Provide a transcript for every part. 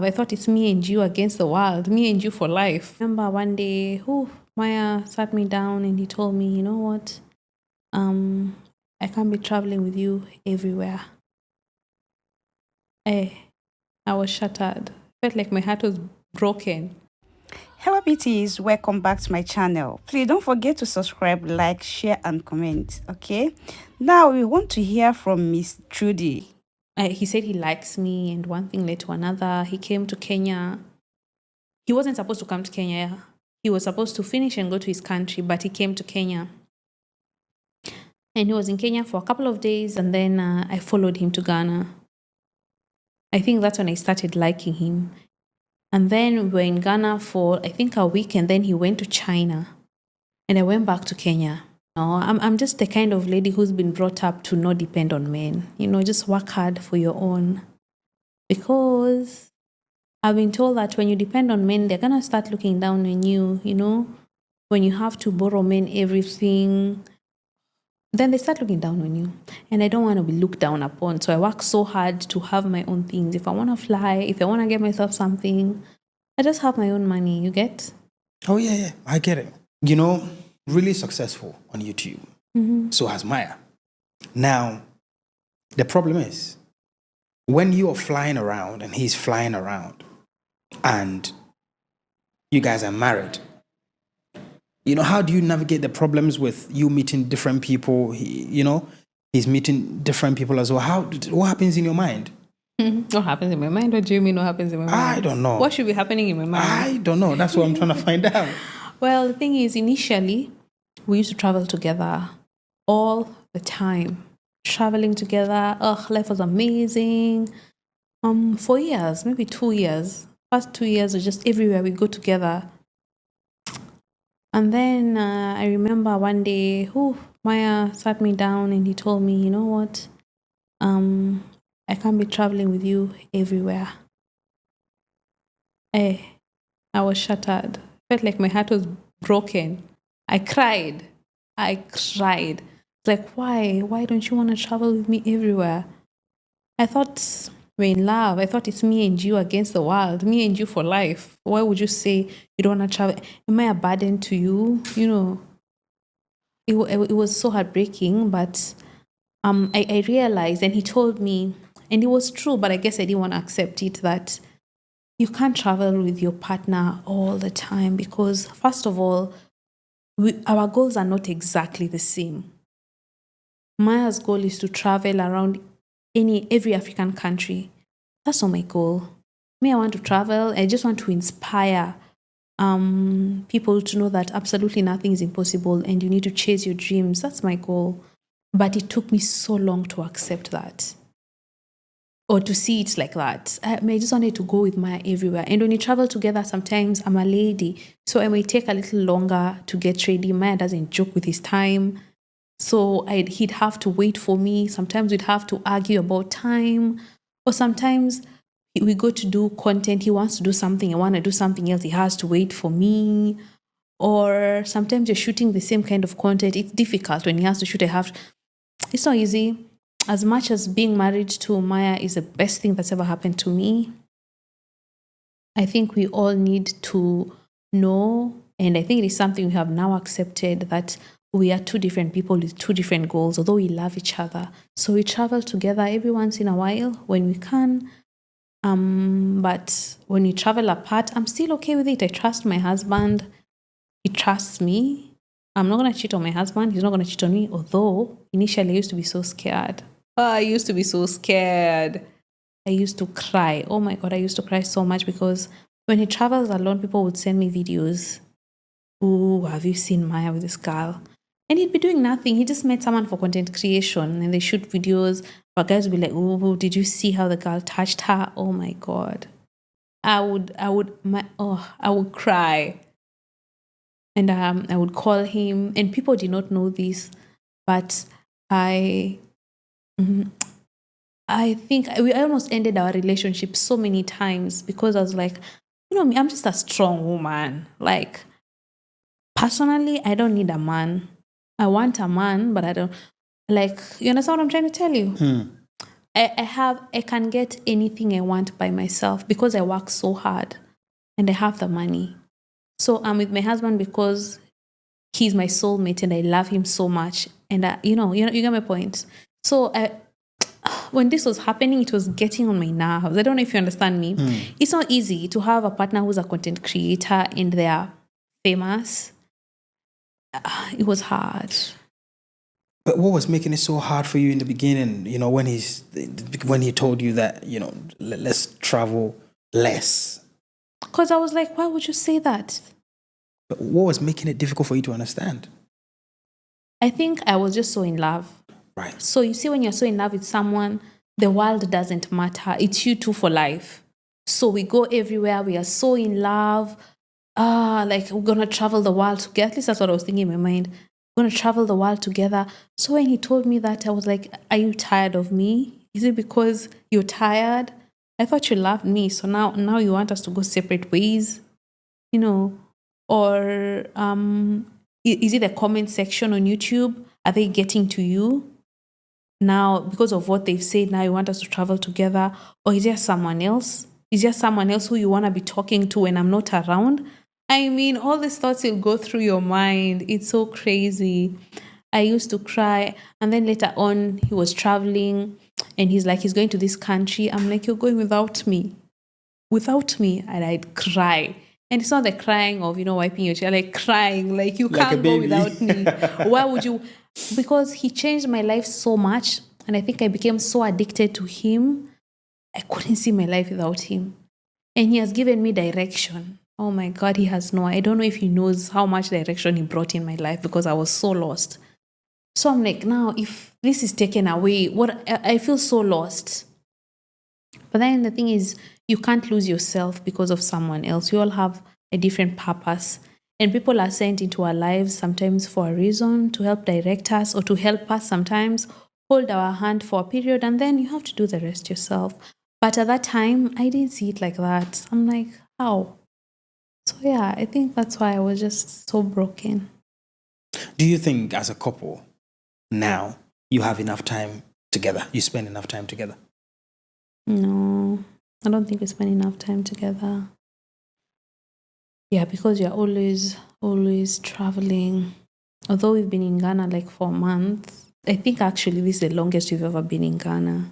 I thought it's me and you against the world, me and you for life. Remember one day, Maya sat me down and he told me, you know what? I can't be traveling with you everywhere. I was shattered. Felt like my heart was broken. Hello BTs, welcome back to my channel. Please don't forget to subscribe, like, share and comment, okay? Now we want to hear from Miss Trudy. He said he likes me and one thing led to another. He came to Kenya. He wasn't supposed to come to Kenya. He was supposed to finish and go to his country, but he came to Kenya. And he was in Kenya for a couple of days and then I followed him to Ghana. I think that's when I started liking him. And then we were in Ghana for, I think, a week, and then he went to China. And I went back to Kenya. I'm just the kind of lady who's been brought up to not depend on men. Just work hard for your own. Because I've been told that when you depend on men, they're going to start looking down on you, when you have to borrow men everything, then they start looking down on you. And I don't want to be looked down upon. So I work so hard to have my own things. If I want to fly, if I want to get myself something, I just have my own money, you get? Oh, yeah, I get it. Really successful on YouTube. So has Maya. Now, the problem is, when you are flying around and he's flying around and you guys are married, how do you navigate the problems with you meeting different people? He's meeting different people as well. What happens in your mind? What happens in my mind? What do you mean what happens in my mind? I don't know. What should be happening in my mind? I don't know. That's what I'm trying to find out. Well, the thing is, initially, we used to travel together all the time. Traveling together. Life was amazing. For years, maybe 2 years. First 2 years were just everywhere we go together. And then I remember one day, Maya sat me down and he told me, you know what? I can't be traveling with you everywhere. I was shattered. Felt like my heart was broken. I cried. It's like, why? Why don't you want to travel with me everywhere? I thought we're in love. I thought it's me and you against the world, me and you for life. Why would you say you don't want to travel? Am I a burden to you? It was so heartbreaking, but I realized, and he told me, and it was true, but I guess I didn't want to accept it, that you can't travel with your partner all the time because, first of all, our goals are not exactly the same. Maya's goal is to travel around every African country. That's not my goal. Me, I want to travel. I just want to inspire people to know that absolutely nothing is impossible and you need to chase your dreams. That's my goal. But it took me so long to accept that or to see it like that. I just wanted to go with Maya everywhere. And when you travel together, sometimes I'm a lady, so it may take a little longer to get ready. Maya doesn't joke with his time. So he'd have to wait for me. Sometimes we'd have to argue about time. Or sometimes we go to do content. He wants to do something. I want to do something else. He has to wait for me. Or sometimes you're shooting the same kind of content. It's difficult when he has to shoot. It's not easy. As much as being married to Maya is the best thing that's ever happened to me, I think we all need to know, and I think it is something we have now accepted, that we are two different people with two different goals, although we love each other. So we travel together every once in a while when we can. But when we travel apart, I'm still okay with it. I trust my husband. He trusts me. I'm not going to cheat on my husband. He's not going to cheat on me. Although initially I used to be so scared. I used to be so scared. I used to cry. Oh my God, I used to cry so much because when he travels alone, people would send me videos. Oh, have you seen Maya with this girl? And he'd be doing nothing. He just met someone for content creation and they shoot videos. But guys would be like, oh, did you see how the girl touched her? Oh my God. I would cry. And I would call him, and people did not know this, but I think we almost ended our relationship so many times because I was like, me, I'm just a strong woman. Like, personally, I don't need a man. I want a man, but I don't, like, you understand what I'm trying to tell you? I can get anything I want by myself because I work so hard and I have the money. So I'm with my husband because he's my soulmate and I love him so much. And you get my point. So when this was happening, it was getting on my nerves. I don't know if you understand me. It's not easy to have a partner who's a content creator and they're famous. It was hard. But what was making it so hard for you in the beginning? When he told you that let's travel less. Because I was like, why would you say that? But what was making it difficult for you to understand? I think I was just so in love. Right. So you see, when you're so in love with someone, the world doesn't matter. It's you two for life. So we go everywhere. We are so in love. Like we're going to travel the world together. At least that's what I was thinking in my mind. We're going to travel the world together. So when he told me that, I was like, are you tired of me? Is it because you're tired? I thought you loved me. So now you want us to go separate ways, or is it the comment section on YouTube? Are they getting to you? Now, because of what they've said, now you want us to travel together? Or is there someone else? Is there someone else who you want to be talking to when I'm not around? I mean, all these thoughts will go through your mind. It's so crazy. I used to cry. And then later on, he was traveling and he's like, he's going to this country. I'm like, you're going without me. Without me. And I'd cry. And it's not the crying of, wiping your tears, like crying, like you Like can't go without me. Why would you? Because he changed my life so much. And I think I became so addicted to him. I couldn't see my life without him. And he has given me direction. Oh my God, I don't know if he knows how much direction he brought in my life because I was so lost. So I'm like, now if this is taken away, I feel so lost. But then the thing is, you can't lose yourself because of someone else. We all have a different purpose. And people are sent into our lives sometimes for a reason, to help direct us or to help us sometimes, hold our hand for a period, and then you have to do the rest yourself. But at that time, I didn't see it like that. I'm like, how? So yeah, I think that's why I was just so broken. Do you think as a couple now you have enough time together? You spend enough time together? No, I don't think we spend enough time together. Yeah, because you're always traveling. Although we've been in Ghana like for a month, I think actually this is the longest we've ever been in Ghana.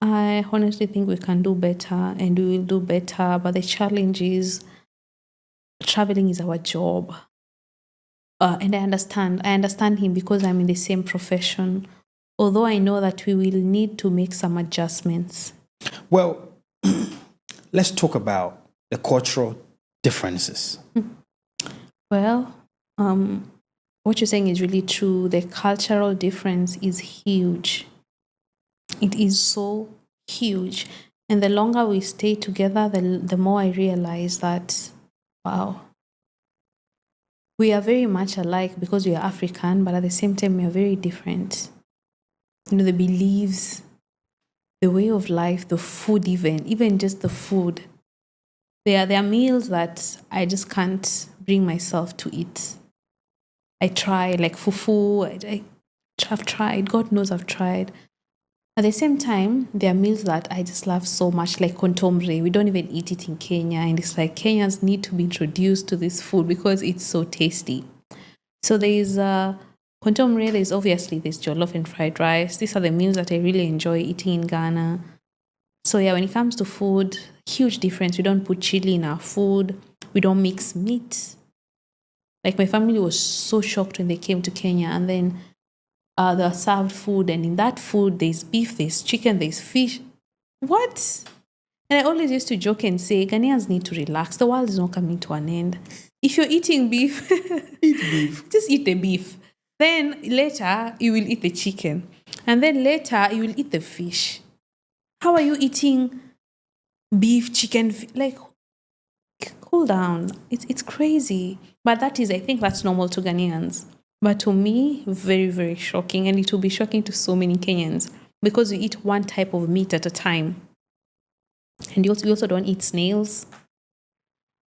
I honestly think we can do better and we will do better. But the challenge is traveling is our job. And I understand him because I'm in the same profession. Although I know that we will need to make some adjustments. Well, let's talk about the cultural differences. Well, what you're saying is really true. The cultural difference is huge. It is so huge. And the longer we stay together, the more I realize that, wow, we are very much alike because we are African, but at the same time, we are very different. The beliefs, the way of life, the food even just the food. There are meals that I just can't bring myself to eat. I try, like fufu, I've tried. God knows I've tried. At the same time, there are meals that I just love so much, like kontombre. We don't even eat it in Kenya. And it's like Kenyans need to be introduced to this food because it's so tasty. So there's kontombre, there's jollof and fried rice. These are the meals that I really enjoy eating in Ghana. So yeah, when it comes to food, huge difference. We don't put chili in our food. We don't mix meat. Like my family was so shocked when they came to Kenya, and then they were served food, and in that food there's beef, there's chicken, there's fish. What? And I always used to joke and say, Ghanaians need to relax. The world is not coming to an end. If you're eating beef, Eat beef. just eat the beef. Then later you will eat the chicken, and then later you will eat the fish. How are you eating beef, chicken? Like, cool down. It's crazy. But I think that's normal to Ghanaians. But to me, very, very shocking. And it will be shocking to so many Kenyans because you eat one type of meat at a time. And you also don't eat snails.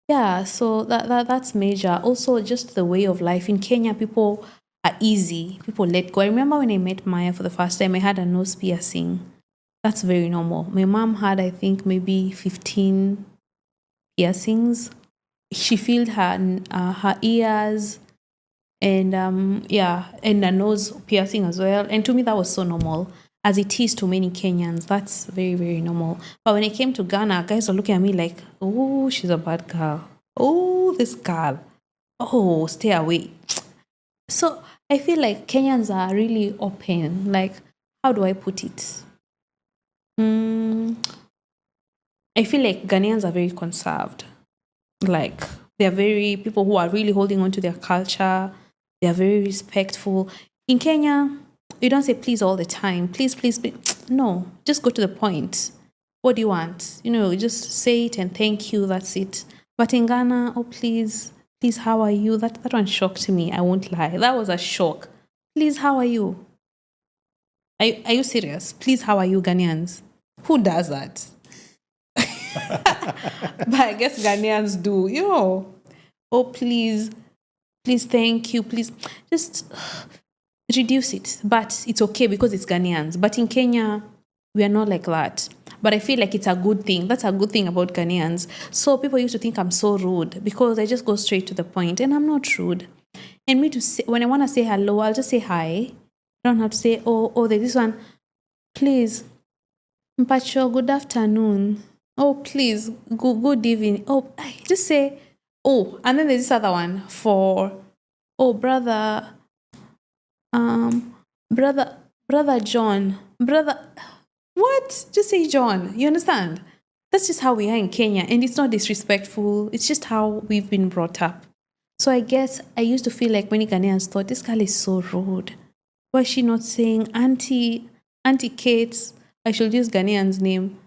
Yeah, so that's major. Also, just the way of life. In Kenya, people are easy. People let go. I remember when I met Maya for the first time, I had a nose piercing. That's very normal. My mom had, I think, maybe 15 piercings. She filled her ears and and a nose piercing as well. And to me, that was so normal, as it is to many Kenyans. That's very, very normal. But when it came to Ghana, guys were looking at me like, oh, she's a bad girl. Oh, this girl. Oh, stay away. So I feel like Kenyans are really open. Like, how do I put it? I feel like Ghanaians are very conserved. Like, they're very people who are really holding on to their culture. They're very respectful. In Kenya, you don't say please all the time. Please, please, please. No, just go to the point. What do you want? You just say it and thank you. That's it. But in Ghana, oh, please, please, how are you? That one shocked me. I won't lie. That was a shock. Please, how are you? Are you serious? Please, how are you, Ghanaians? Who does that? But I guess Ghanaians do. Oh, please, please, thank you, please. Just reduce it. But it's okay because it's Ghanaians. But in Kenya, we are not like that. But I feel like it's a good thing. That's a good thing about Ghanaians. So people used to think I'm so rude because I just go straight to the point, and I'm not rude. And me to say, when I want to say hello, I'll just say hi. I don't have to say, oh, there's this one. Please, Mpacho, good afternoon. Oh, please, good evening. Oh, just say, oh, and then there's this other one for, oh, brother, brother John, brother, what? Just say John. You understand? That's just how we are in Kenya, and it's not disrespectful. It's just how we've been brought up. So I guess I used to feel like many Ghanaians thought this girl is so rude. Why is she not saying Auntie Kate? I should use Ghanaian's name.